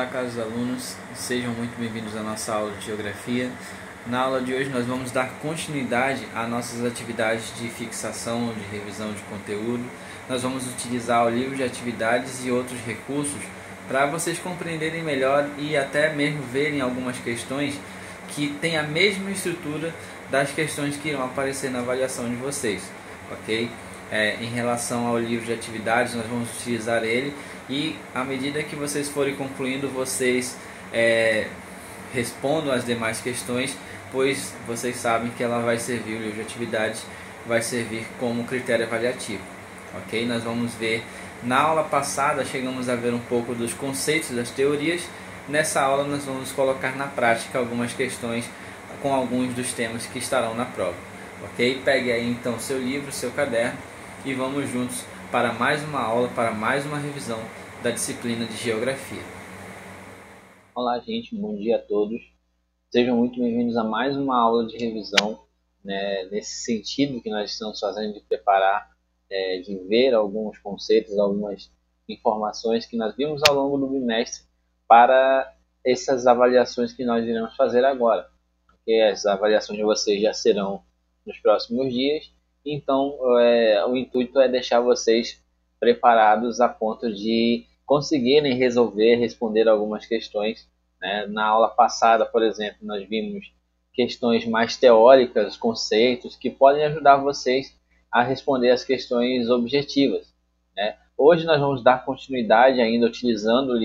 Olá, caros alunos, sejam muito bem-vindos à nossa aula de Geografia. Na aula de hoje nós vamos dar continuidade às nossas atividades de fixação, de revisão de conteúdo. Nós vamos utilizar o livro de atividades e outros recursos para vocês compreenderem melhor e até mesmo verem algumas questões que têm a mesma estrutura das questões que irão aparecer na avaliação de vocês, ok? Em relação ao livro de atividades, nós vamos utilizar ele e à medida que vocês forem concluindo, vocês respondam as demais questões, pois vocês sabem que ela vai servir, o livro de atividades vai servir como critério avaliativo, ok? Nós vamos ver, na aula passada chegamos a ver um pouco dos conceitos, das teorias. Nessa aula nós vamos colocar na prática algumas questões com alguns dos temas que estarão na prova, ok? Pegue aí então seu livro, seu caderno e vamos juntos para mais uma aula, para mais uma revisão da disciplina de Geografia. Olá, gente, bom dia a todos. Sejam muito bem-vindos a mais uma aula de revisão, né, nesse sentido que nós estamos fazendo de preparar, de ver alguns conceitos, algumas informações que nós vimos ao longo do bimestre para essas avaliações que nós iremos fazer agora. Porque as avaliações de vocês já serão nos próximos dias. Então, o intuito é deixar vocês preparados a ponto de conseguirem responder algumas questões, né? Na aula passada, por exemplo, nós vimos questões mais teóricas, conceitos, que podem ajudar vocês a responder as questões objetivas, né? Hoje nós vamos dar continuidade ainda utilizando o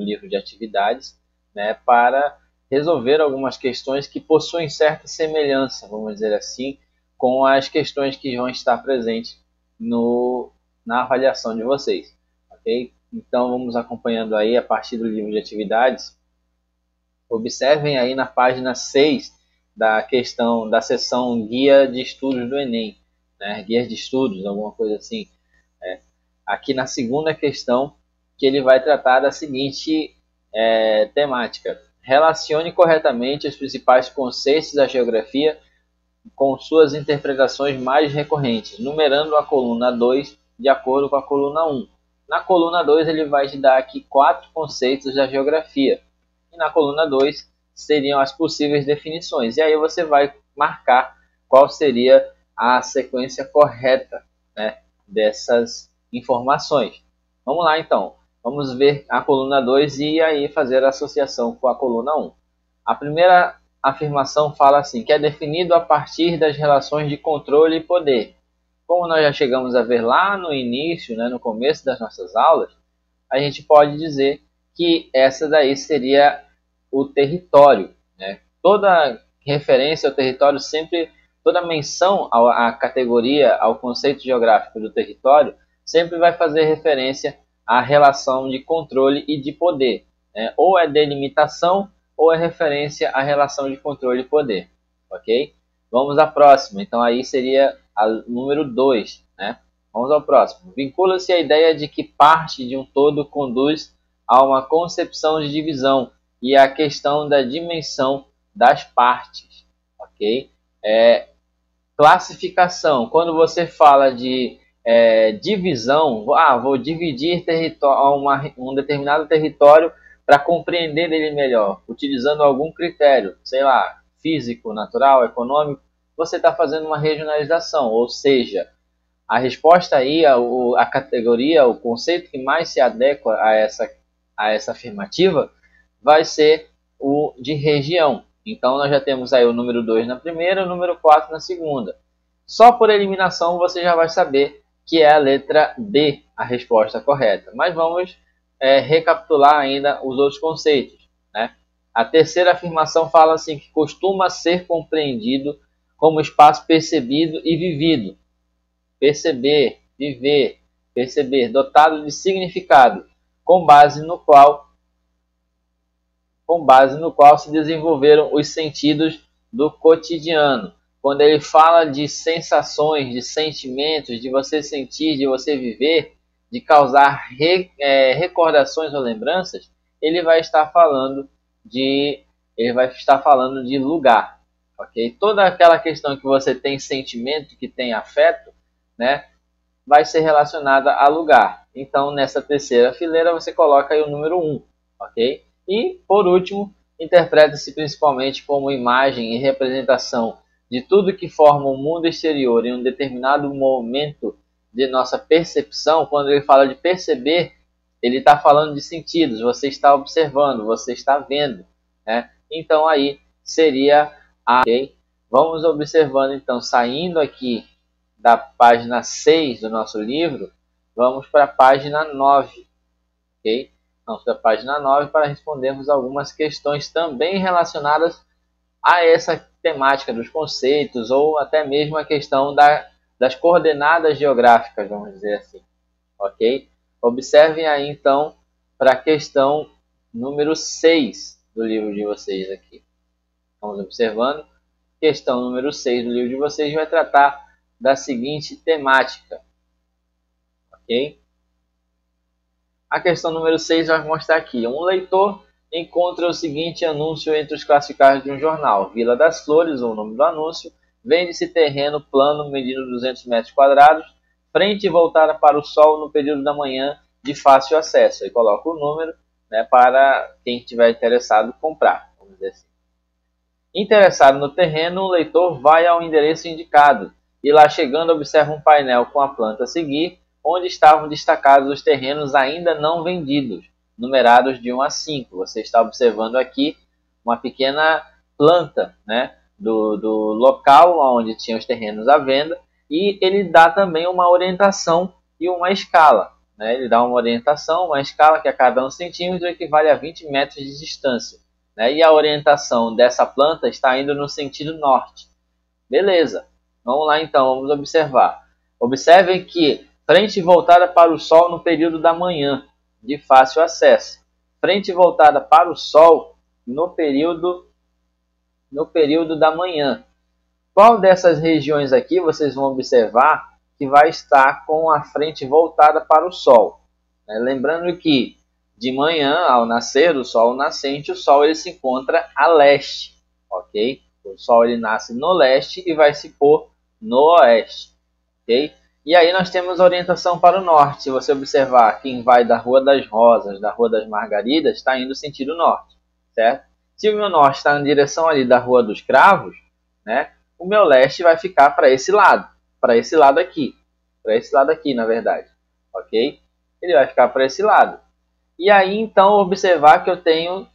livro de atividades, né, para resolver algumas questões que possuem certa semelhança, vamos dizer assim, com as questões que vão estar presentes na avaliação de vocês, ok? Então vamos acompanhando aí a partir do livro de atividades. Observem aí na página 6 da questão da seção Guia de Estudos do Enem, né? Guia de Estudos, alguma coisa assim. Aqui na segunda questão, que ele vai tratar da seguinte temática: relacione corretamente os principais conceitos da geografia com suas interpretações mais recorrentes, numerando a coluna 2 de acordo com a coluna 1. Na coluna 2 ele vai te dar aqui 4 conceitos da geografia. E na coluna 2 seriam as possíveis definições. E aí você vai marcar qual seria a sequência correta, né, dessas informações. Vamos lá então. Vamos ver a coluna 2 e aí fazer a associação com a coluna 1. A primeira afirmação fala assim, que é definido a partir das relações de controle e poder. Como nós já chegamos a ver lá no início, né, no começo das nossas aulas, a gente pode dizer que essa daí seria o território, né? Toda referência ao território sempre, toda menção à categoria, ao conceito geográfico do território, sempre vai fazer referência à relação de controle e de poder, né? Ou é delimitação ou é referência à relação de controle e poder, ok? Vamos à próxima, então aí seria a número 2, né? Vamos ao próximo. Vincula-se a ideia de que parte de um todo conduz a uma concepção de divisão e a questão da dimensão das partes, ok? Classificação, quando você fala de divisão, vou dividir um determinado território para compreender ele melhor, utilizando algum critério, sei lá, físico, natural, econômico, você está fazendo uma regionalização, ou seja, a resposta aí, a categoria, o conceito que mais se adequa a essa afirmativa vai ser o de região. Então nós já temos aí o número 2 na primeira e o número 4 na segunda. Só por eliminação você já vai saber que é a letra D a resposta correta. Mas vamos recapitular ainda os outros conceitos, né? A terceira afirmação fala assim, que costuma ser compreendido como espaço percebido e vivido. Perceber, viver, perceber, dotado de significado, com base no qual se desenvolveram os sentidos do cotidiano. Quando ele fala de sensações, de sentimentos, de você sentir, de você viver, de causar recordações ou lembranças, ele vai estar falando de lugar, ok? Toda aquela questão que você tem sentimento, que tem afeto, né, vai ser relacionada a lugar. Então, nessa terceira fileira, você coloca aí o número 1, ok? E, por último, interpreta-se principalmente como imagem e representação de tudo que forma o mundo exterior em um determinado momento de nossa percepção. Quando ele fala de perceber, ele está falando de sentidos, você está observando, você está vendo, né? Então aí seria a... Okay? Vamos observando então, saindo aqui da página 6 do nosso livro, vamos para a página 9, ok? Vamos para a página 9 para respondermos algumas questões também relacionadas a essa temática dos conceitos, ou até mesmo a questão das coordenadas geográficas, vamos dizer assim, ok? Observem aí então para a questão número 6 do livro de vocês aqui. Vamos observando. Questão número 6 do livro de vocês vai tratar da seguinte temática, ok? A questão número 6 vai mostrar aqui. Um leitor encontra o seguinte anúncio entre os classificados de um jornal. Vila das Flores, ou o nome do anúncio, vende-se terreno plano medindo 200 metros quadrados, frente e voltada para o sol no período da manhã, de fácil acesso. Aí coloca o número, né, para quem estiver interessado comprar, vamos dizer assim. Interessado no terreno, o leitor vai ao endereço indicado e lá chegando observa um painel com a planta a seguir, onde estavam destacados os terrenos ainda não vendidos, numerados de 1 a 5. Você está observando aqui uma pequena planta, né, do local onde tinham os terrenos à venda, e ele dá também uma orientação e uma escala, né? Ele dá uma orientação, uma escala que a cada 1 centímetro equivale a 20 metros de distância, né? E a orientação dessa planta está indo no sentido norte. Beleza, vamos lá então, vamos observar. Observem que frente voltada para o sol no período da manhã, de fácil acesso. Frente voltada para o sol no período da manhã. Qual dessas regiões aqui vocês vão observar que vai estar com a frente voltada para o sol? Lembrando que de manhã, ao nascer do sol nascente, o sol ele se encontra a leste, ok? O sol ele nasce no leste e vai se pôr no oeste, ok? E aí nós temos a orientação para o norte. Se você observar, quem vai da Rua das Rosas, da Rua das Margaridas, está indo sentido norte, certo? Se o meu norte está em direção ali da Rua dos Cravos, né, o meu leste vai ficar para esse lado aqui, na verdade, ok? Ele vai ficar para esse lado. E aí então observar que eu tenho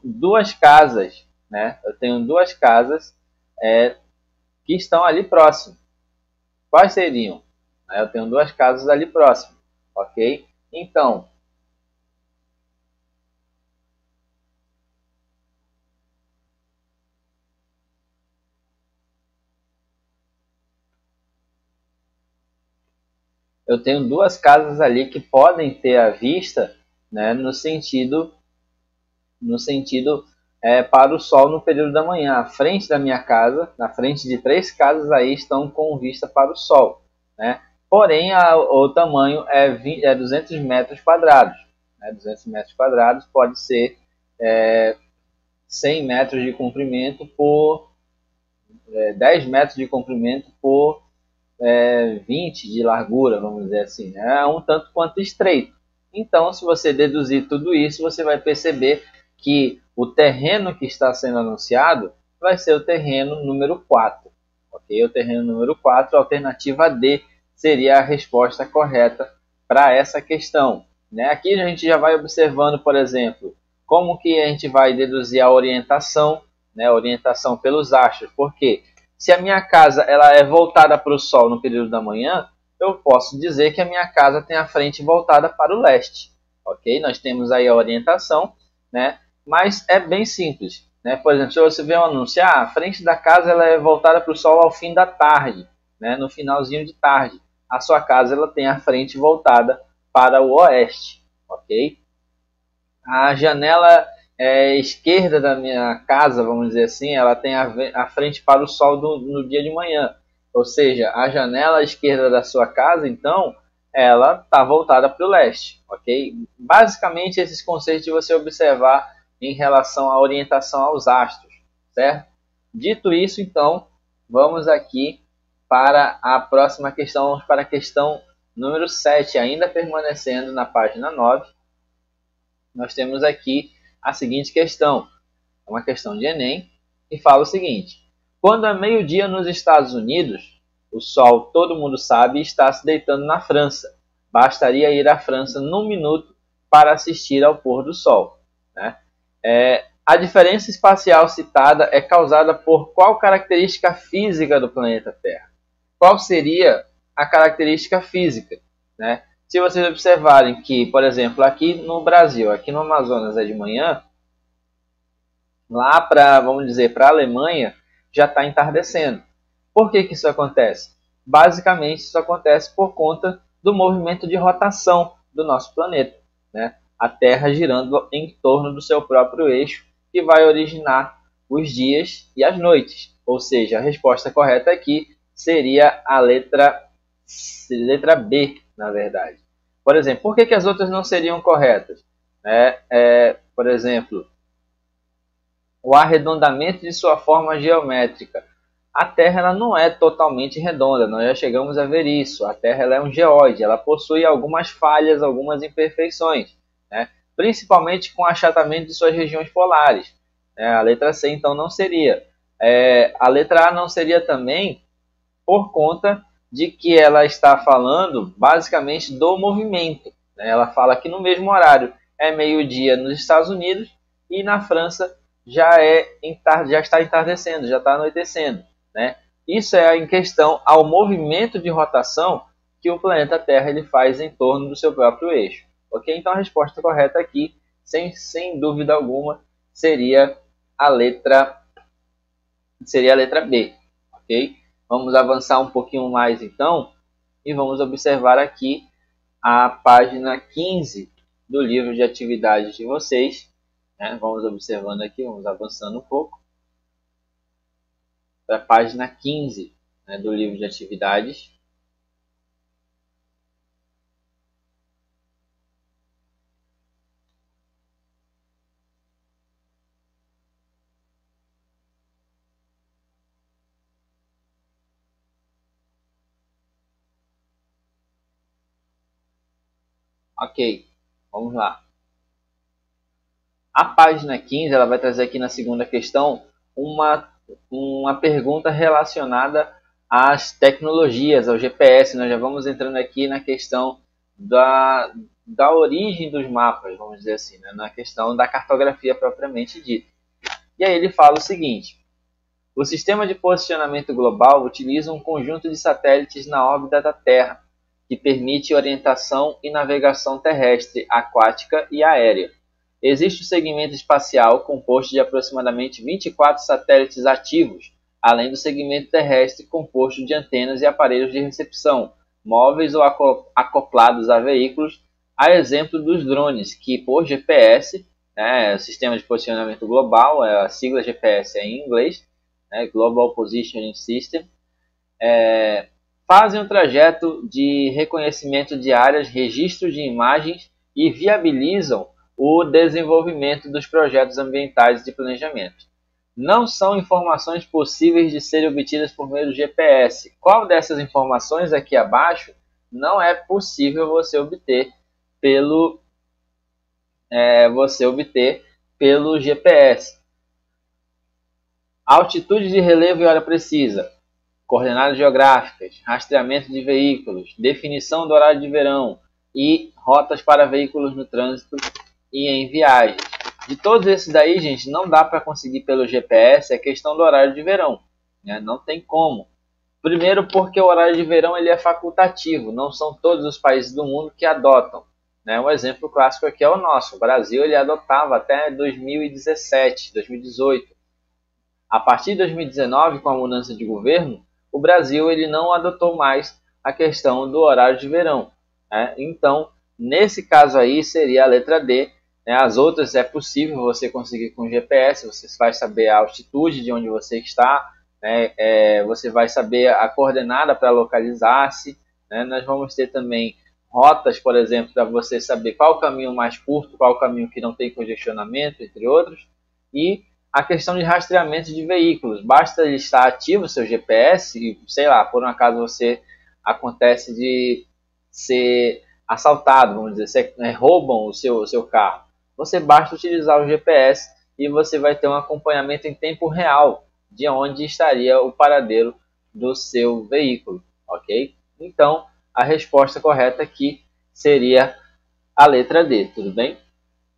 duas casas, né? Eu tenho duas casas que estão ali próximo. Quais seriam? Eu tenho duas casas ali próximo, ok? Então, eu tenho duas casas ali que podem ter a vista, né, no sentido para o sol no período da manhã. À frente da minha casa, na frente de 3 casas aí estão com vista para o sol, né? Porém, o tamanho é 200 metros quadrados. Né? 200 metros quadrados pode ser 100 metros de comprimento por 10 metros de comprimento por 20 de largura, vamos dizer assim. É um tanto quanto estreito. Então, se você deduzir tudo isso, você vai perceber que o terreno que está sendo anunciado vai ser o terreno número 4. Ok? O terreno número 4, a alternativa D, seria a resposta correta para essa questão. Né? Aqui a gente já vai observando, por exemplo, como que a gente vai deduzir a orientação, né? A orientação pelos astros. Por quê? Se a minha casa ela é voltada para o sol no período da manhã, eu posso dizer que a minha casa tem a frente voltada para o leste. Ok? Nós temos aí a orientação, né? Mas é bem simples. Né? Por exemplo, se você vê um anúncio, a frente da casa ela é voltada para o sol ao fim da tarde, né? No finalzinho de tarde. A sua casa ela tem a frente voltada para o oeste. Ok? A janela esquerda da minha casa, vamos dizer assim, ela tem a frente para o sol no dia de manhã. Ou seja, a janela esquerda da sua casa, então, ela está voltada para o leste, ok? Basicamente, esses conceitos de você observar em relação à orientação aos astros, certo? Dito isso, então, vamos aqui para a próxima questão, vamos para a questão número 7, ainda permanecendo na página 9. Nós temos aqui a seguinte questão. É uma questão de Enem e fala o seguinte: quando é meio-dia nos Estados Unidos, o sol, todo mundo sabe, está se deitando na França. Bastaria ir à França num minuto para assistir ao pôr do sol, né? A diferença espacial citada é causada por qual característica física do planeta Terra? Qual seria a característica física, né? Se vocês observarem que, por exemplo, aqui no Brasil, aqui no Amazonas é de manhã, lá para, vamos dizer, para a Alemanha, já está entardecendo. Por que isso acontece? Basicamente, isso acontece por conta do movimento de rotação do nosso planeta, né? A Terra girando em torno do seu próprio eixo, que vai originar os dias e as noites. Ou seja, a resposta correta aqui seria a letra B, na verdade. Por exemplo, por que as outras não seriam corretas? Por exemplo, o arredondamento de sua forma geométrica. A Terra ela não é totalmente redonda, nós já chegamos a ver isso. A Terra ela é um geóide, ela possui algumas falhas, algumas imperfeições, né? Principalmente com o achatamento de suas regiões polares. A letra C, então, não seria. A letra A não seria também por conta de que ela está falando basicamente do movimento, né? Ela fala que no mesmo horário é meio-dia nos Estados Unidos e na França já está entardecendo, já está anoitecendo, né? Isso é em questão ao movimento de rotação que o planeta Terra ele faz em torno do seu próprio eixo. Ok? Então a resposta correta aqui, sem dúvida alguma, seria a letra B. Ok? Vamos avançar um pouquinho mais então e vamos observar aqui a página 15 do livro de atividades de vocês. Vamos observando aqui, vamos avançando um pouco para a página 15, né, do livro de atividades. Ok, vamos lá. A página 15 ela vai trazer aqui na segunda questão uma pergunta relacionada às tecnologias, ao GPS. Nós já vamos entrando aqui na questão da origem dos mapas, vamos dizer assim, né? Na questão da cartografia propriamente dita. E aí ele fala o seguinte: o sistema de posicionamento global utiliza um conjunto de satélites na órbita da Terra, que permite orientação e navegação terrestre, aquática e aérea. Existe o segmento espacial, composto de aproximadamente 24 satélites ativos, além do segmento terrestre, composto de antenas e aparelhos de recepção, móveis ou acoplados a veículos, a exemplo dos drones, que por GPS, Sistema de Posicionamento Global, a sigla GPS é em inglês, Global Positioning System, fazem um trajeto de reconhecimento de áreas, registro de imagens e viabilizam o desenvolvimento dos projetos ambientais de planejamento. Não são informações possíveis de serem obtidas por meio do GPS. Qual dessas informações aqui abaixo não é possível você obter pelo GPS? Altitude de relevo e hora precisa, coordenadas geográficas, rastreamento de veículos, definição do horário de verão e rotas para veículos no trânsito e em viagens. De todos esses daí, gente, não dá para conseguir pelo GPS a questão do horário de verão, né? Não tem como. Primeiro porque o horário de verão ele é facultativo, não são todos os países do mundo que adotam, né? Um exemplo clássico aqui é o nosso. O Brasil ele adotava até 2017, 2018. A partir de 2019, com a mudança de governo, o Brasil ele não adotou mais a questão do horário de verão, né? Então, nesse caso aí, seria a letra D. As outras é possível você conseguir com GPS, você vai saber a altitude de onde você está, você vai saber a coordenada para localizar-se, né? Nós vamos ter também rotas, por exemplo, para você saber qual o caminho mais curto, qual o caminho que não tem congestionamento, entre outros. E a questão de rastreamento de veículos. Basta ele estar ativo o seu GPS e, sei lá, por um acaso você acontece de ser assaltado, vamos dizer, roubam o seu carro. você basta utilizar o GPS e você vai ter um acompanhamento em tempo real de onde estaria o paradeiro do seu veículo, ok? Então, a resposta correta aqui seria a letra D, tudo bem?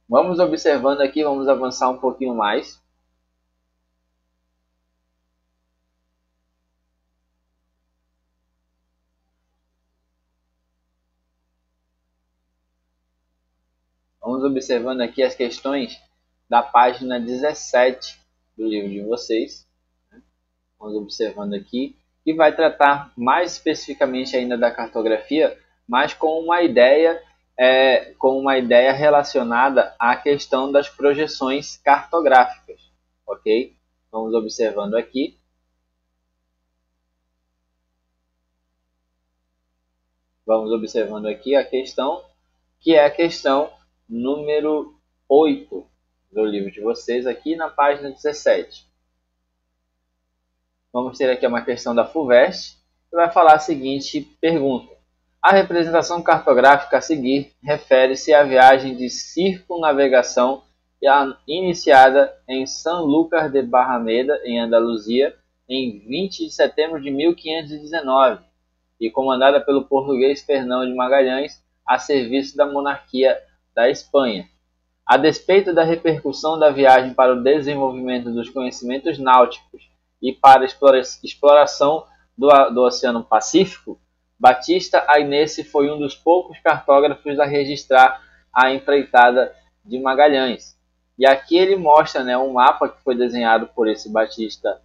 Vamos observando aqui, vamos avançar um pouquinho mais. Vamos observando aqui as questões da página 17 do livro de vocês. Vamos observando aqui, que vai tratar mais especificamente ainda da cartografia, mas com uma ideia relacionada à questão das projeções cartográficas, ok? Vamos observando aqui. Vamos observando aqui a questão, que é a questão número 8 do livro de vocês, aqui na página 17. Vamos ter aqui uma questão da FUVEST, que vai falar a seguinte pergunta. A representação cartográfica a seguir refere-se à viagem de circunnavegação iniciada em Sanlúcar de Barrameda, em Andaluzia, em 20 de setembro de 1519, e comandada pelo português Fernão de Magalhães, a serviço da monarquia da Espanha. A despeito da repercussão da viagem para o desenvolvimento dos conhecimentos náuticos e para a exploração do Oceano Pacífico, Batista Ainesse foi um dos poucos cartógrafos a registrar a empreitada de Magalhães. E aqui ele mostra, né, um mapa que foi desenhado por esse Batista.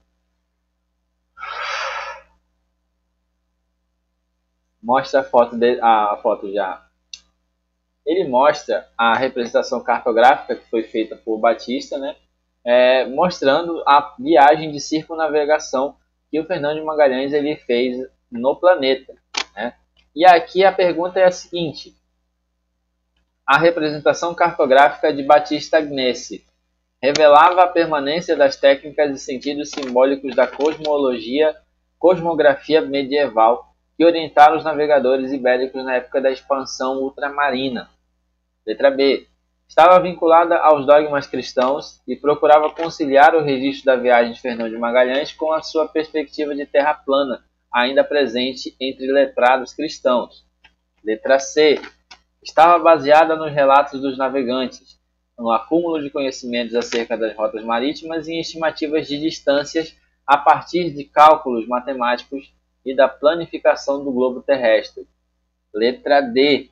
Mostra a foto já. Ele mostra a representação cartográfica que foi feita por Batista, né, mostrando a viagem de circunnavegação que o Fernão de Magalhães ele fez no planeta, né? E aqui a pergunta é a seguinte: a representação cartográfica de Batista Ainesse revelava a permanência das técnicas e sentidos simbólicos da cosmografia medieval que orientaram os navegadores ibéricos na época da expansão ultramarina. Letra B. Estava vinculada aos dogmas cristãos e procurava conciliar o registro da viagem de Fernão de Magalhães com a sua perspectiva de terra plana, ainda presente entre letrados cristãos. Letra C. Estava baseada nos relatos dos navegantes, no acúmulo de conhecimentos acerca das rotas marítimas e em estimativas de distâncias a partir de cálculos matemáticos e da planificação do globo terrestre. Letra D.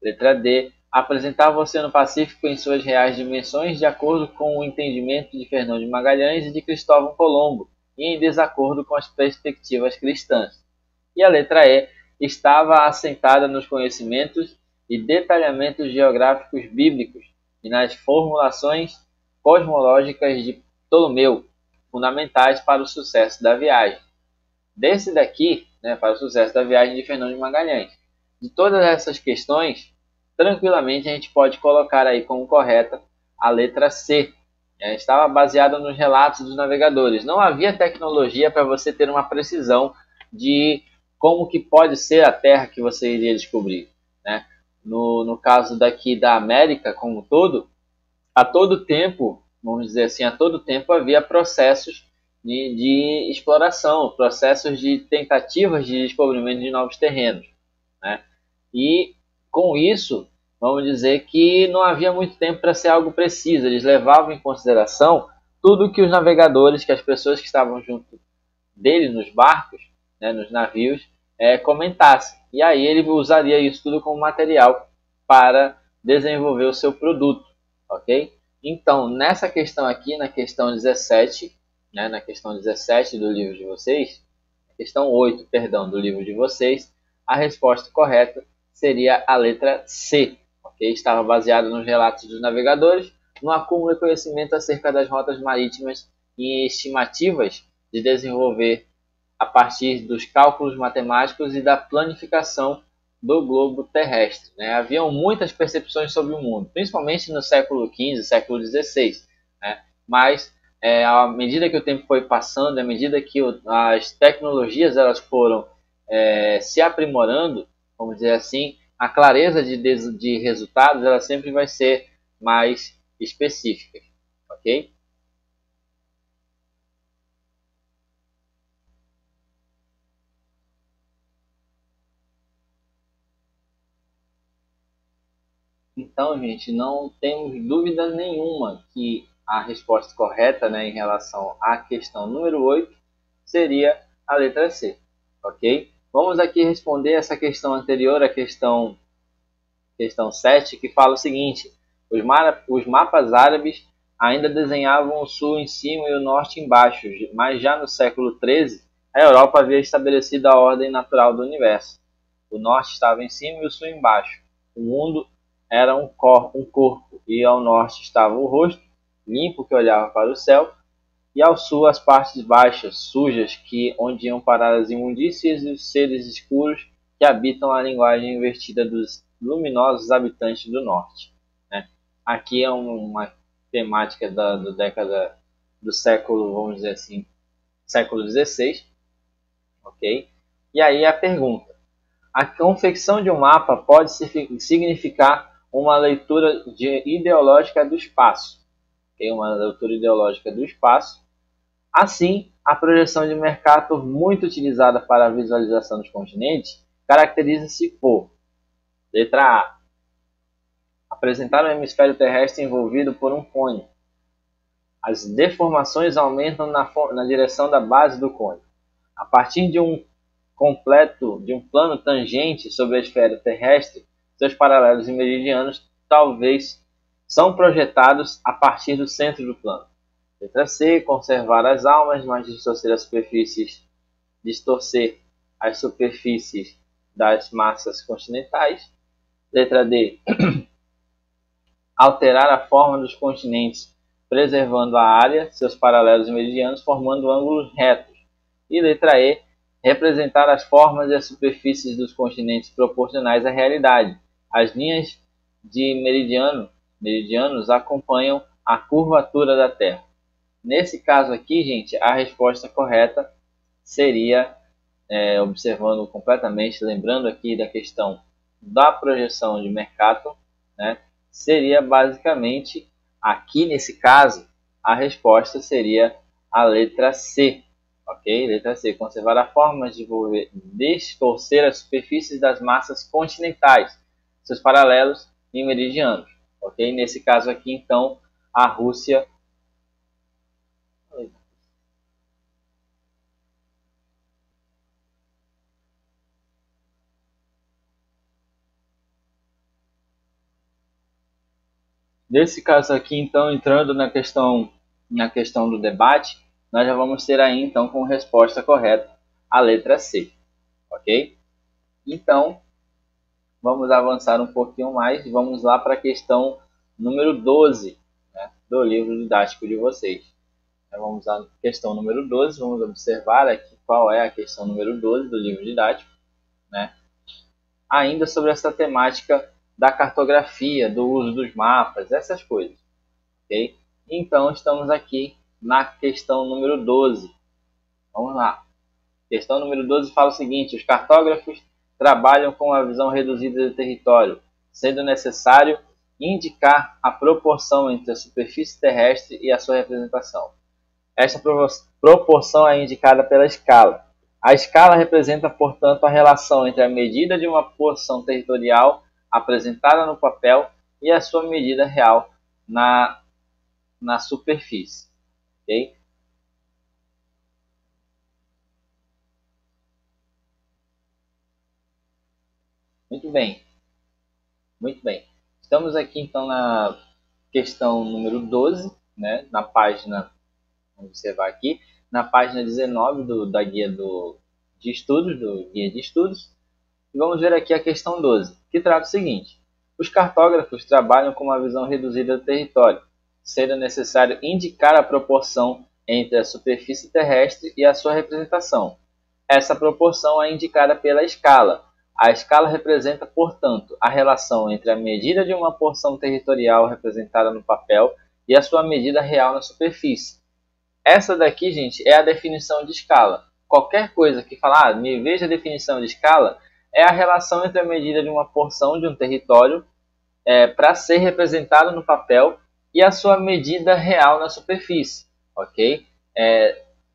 Letra D. Apresentava o Oceano Pacífico em suas reais dimensões de acordo com o entendimento de Fernão de Magalhães e de Cristóvão Colombo e em desacordo com as perspectivas cristãs. E a letra E. Estava assentada nos conhecimentos e detalhamentos geográficos bíblicos e nas formulações cosmológicas de Ptolomeu, fundamentais para o sucesso da viagem. Desse daqui, né, para o sucesso da viagem de Fernão de Magalhães. De todas essas questões, tranquilamente a gente pode colocar aí como correta a letra C. Estava baseada nos relatos dos navegadores. Não havia tecnologia para você ter uma precisão de como que pode ser a Terra que você iria descobrir, né? No caso daqui da América como um todo, a todo tempo, vamos dizer assim, a todo tempo havia processos de exploração, processos de tentativas de descobrimento de novos terrenos, né? E com isso, vamos dizer que não havia muito tempo para ser algo preciso. Eles levavam em consideração tudo que os navegadores, que as pessoas que estavam junto dele nos barcos, né, nos navios, comentassem. E aí ele usaria isso tudo como material para desenvolver o seu produto, ok? Então, nessa questão aqui, na questão 17, né, na questão 17 do livro de vocês, questão 8, perdão, do livro de vocês, a resposta correta seria a letra C, ok? Estava baseado nos relatos dos navegadores, no acúmulo de conhecimento acerca das rotas marítimas e estimativas de desenvolver a partir dos cálculos matemáticos e da planificação do globo terrestre, né? Haviam muitas percepções sobre o mundo, principalmente no século XV, século XVI, né? Mas à medida que o tempo foi passando, à medida que as tecnologias elas foram se aprimorando, vamos dizer assim, a clareza de resultados ela sempre vai ser mais específica, ok? Então, gente, não temos dúvida nenhuma que a resposta correta, né, em relação à questão número 8 seria a letra C, ok? Vamos aqui responder essa questão anterior, a questão 7, que fala o seguinte: os mapas árabes ainda desenhavam o sul em cima e o norte embaixo, mas já no século XIII, a Europa havia estabelecido a ordem natural do universo. O norte estava em cima e o sul embaixo. O mundo era um corpo, e ao norte estava o rosto, limpo, que olhava para o céu, e ao sul as partes baixas, sujas, onde iam parar as imundícias e os seres escuros que habitam a linguagem invertida dos luminosos habitantes do norte. Né? Aqui é uma temática do século, vamos dizer assim, século XVI, ok? E aí a pergunta: a confecção de um mapa pode significar uma leitura ideológica do espaço, okay? Uma leitura ideológica do espaço. Assim, a projeção de Mercator, muito utilizada para a visualização dos continentes, caracteriza-se por: letra A, apresentar um hemisfério terrestre envolvido por um cone. As deformações aumentam na direção da base do cone. A partir de um plano tangente sobre a esfera terrestre, seus paralelos e meridianos talvez são projetados a partir do centro do plano. Letra C, conservar as almas, mas distorcer as superfícies das massas continentais. Letra D, alterar a forma dos continentes, preservando a área, seus paralelos e meridianos, formando ângulos retos. E letra E, representar as formas e as superfícies dos continentes proporcionais à realidade. As linhas de meridianos acompanham a curvatura da Terra. Nesse caso aqui, gente, a resposta correta seria, observando completamente, lembrando aqui da questão da projeção de Mercator, né, seria basicamente, aqui nesse caso, a resposta seria a letra C. Ok? Letra C. Conservar a forma de distorcer as superfícies das massas continentais, seus paralelos e meridianos. Ok? Nesse caso aqui, então, a Rússia. Nesse caso aqui, então, entrando na questão do debate, nós já vamos ter aí, então, como resposta correta, a letra C. Ok? Então, vamos avançar um pouquinho mais e vamos lá para a questão número 12, né, do livro didático de vocês. Vamos à questão número 12, vamos observar aqui qual é a questão número 12 do livro didático, né? Ainda sobre essa temática da cartografia, do uso dos mapas, essas coisas. Okay? Então, estamos aqui na questão número 12. Vamos lá. Questão número 12 fala o seguinte: os cartógrafos trabalham com uma visão reduzida do território, sendo necessário indicar a proporção entre a superfície terrestre e a sua representação. Esta proporção é indicada pela escala. A escala representa, portanto, a relação entre a medida de uma porção territorial apresentada no papel e a sua medida real na superfície. Okay? Muito bem. Muito bem. Estamos aqui, então, na questão número 12, né? Na página, vamos observar aqui, na página 19 da guia de estudos. E vamos ver aqui a questão 12, que trata o seguinte: os cartógrafos trabalham com uma visão reduzida do território, sendo necessário indicar a proporção entre a superfície terrestre e a sua representação. Essa proporção é indicada pela escala. A escala representa, portanto, a relação entre a medida de uma porção territorial representada no papel e a sua medida real na superfície. Essa daqui, gente, é a definição de escala. Qualquer coisa que falar, me veja a definição de escala, é a relação entre a medida de uma porção de um território para ser representado no papel e a sua medida real na superfície, ok?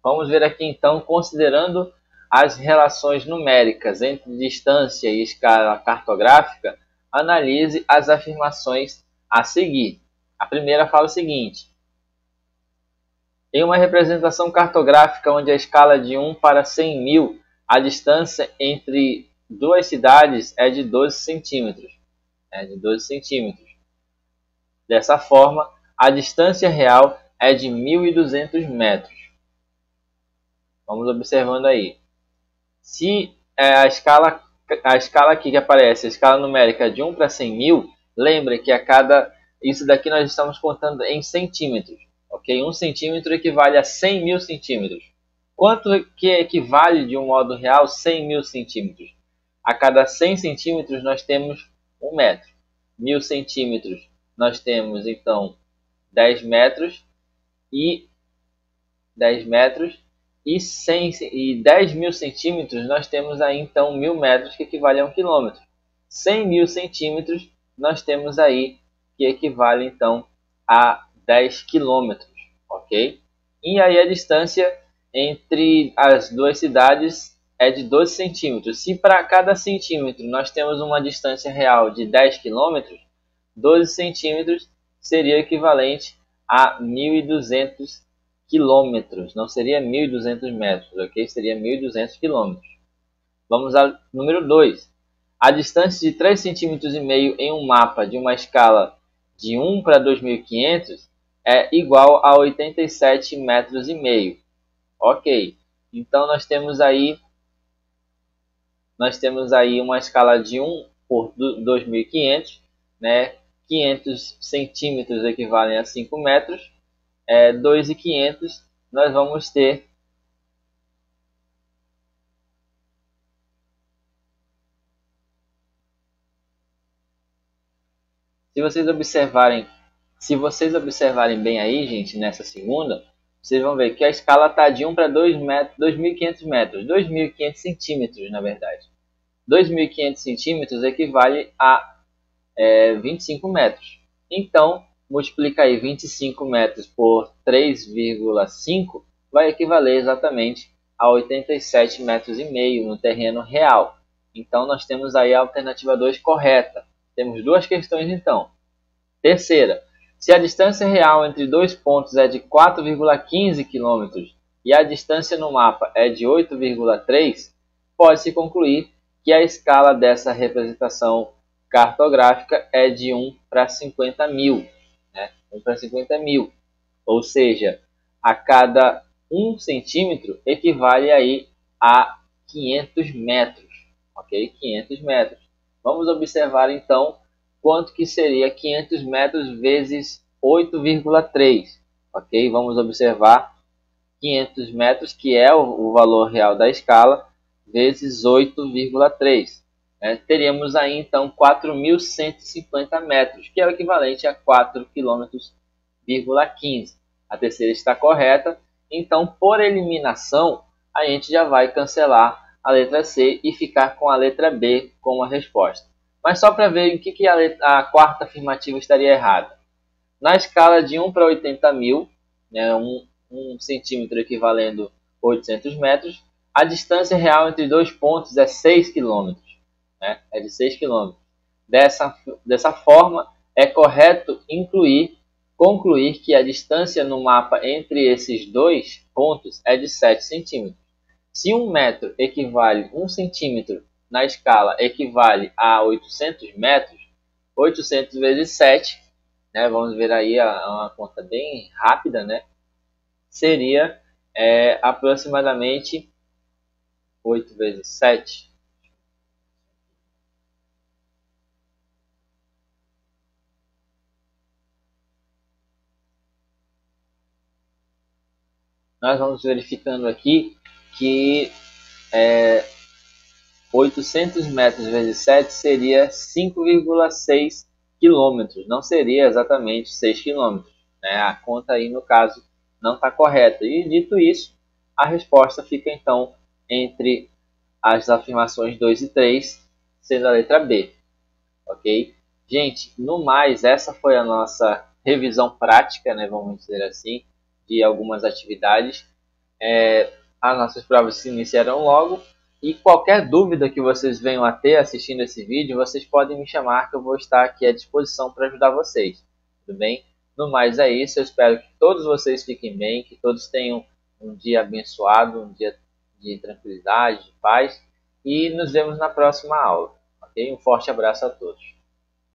Vamos ver aqui então, considerando as relações numéricas entre distância e escala cartográfica, analise as afirmações a seguir. A primeira fala o seguinte: em uma representação cartográfica onde a escala é de 1 para 100.000, a distância entre duas cidades é de 12 centímetros. Dessa forma, a distância real é de 1.200 metros. Vamos observando aí. Se a escala aqui que aparece, a escala numérica é de 1 para 100.000, lembre que isso daqui nós estamos contando em centímetros. Ok? 1 centímetro equivale a 100.000 centímetros. Quanto que equivale de um modo real 100.000 centímetros? A cada 100 centímetros nós temos 1 metro. 1.000 centímetros nós temos então 10 metros e 10.000 centímetros nós temos aí então 1.000 metros, que equivale a 1 quilômetro. 100.000 centímetros nós temos aí que equivale então a 10 quilômetros, ok? E aí a distância entre as duas cidades é de 12 centímetros. Se para cada centímetro nós temos uma distância real de 10 quilômetros, 12 centímetros seria equivalente a 1.200 quilômetros. Não seria 1.200 metros, ok? Seria 1.200 quilômetros. Vamos ao número 2. A distância de 3,5 cm em um mapa de uma escala de 1 para 2.500 é igual a 87,5 metros. Ok. Então nós temos aí uma escala de 1 por 2.500, né? 500 centímetros equivalem a 5 metros. 2.500 nós vamos ter se vocês observarem bem aí, gente, nessa segunda, vocês vão ver que a escala está de 1 para 2.500 metros, 2.500 centímetros, na verdade. 2.500 centímetros equivale a 25 metros. Então, multiplica aí 25 metros por 3,5 vai equivaler exatamente a 87,5 metros no terreno real. Então, nós temos aí a alternativa 2 correta. Temos duas questões, então. Terceira, se a distância real entre dois pontos é de 4,15 km e a distância no mapa é de 8,3, pode-se concluir que a escala dessa representação cartográfica é de 1 para 50.000. 1 para 50.000. Ou seja, a cada 1 centímetro equivale aí a 500 metros. Ok? 500 metros. Vamos observar então quanto que seria 500 metros vezes 8,3. Ok? Vamos observar 500 metros, que é o valor real da escala, vezes 8,3. Teríamos aí então 4.150 metros, que é o equivalente a 4,15 km. A terceira está correta, então por eliminação a gente já vai cancelar a letra C e ficar com a letra B como a resposta. Mas só para ver em que a quarta afirmativa estaria errada. Na escala de 1 para 80.000, né, 1 centímetro equivalendo a 800 metros, a distância real entre dois pontos é 6 km. É de 6 km. Dessa forma, é correto concluir que a distância no mapa entre esses dois pontos é de 7 centímetros. Se 1 metro equivale 1 centímetro na escala equivale a 800 metros, 800 vezes 7, né, vamos ver aí uma conta bem rápida, né, seria aproximadamente 8 vezes 7. Nós vamos verificando aqui que 800 metros vezes 7 seria 5,6 quilômetros, não seria exatamente 6 quilômetros. A conta aí, no caso, não está correta. E dito isso, a resposta fica então entre as afirmações 2 e 3, sendo a letra B, ok? Gente, no mais, essa foi a nossa revisão prática, né, vamos dizer assim, de algumas atividades. As nossas provas se iniciarão logo, e qualquer dúvida que vocês venham a ter assistindo esse vídeo, vocês podem me chamar que eu vou estar aqui à disposição para ajudar vocês, tudo bem? No mais é isso, eu espero que todos vocês fiquem bem, que todos tenham um dia abençoado, um dia de tranquilidade, de paz, e nos vemos na próxima aula, ok? Um forte abraço a todos.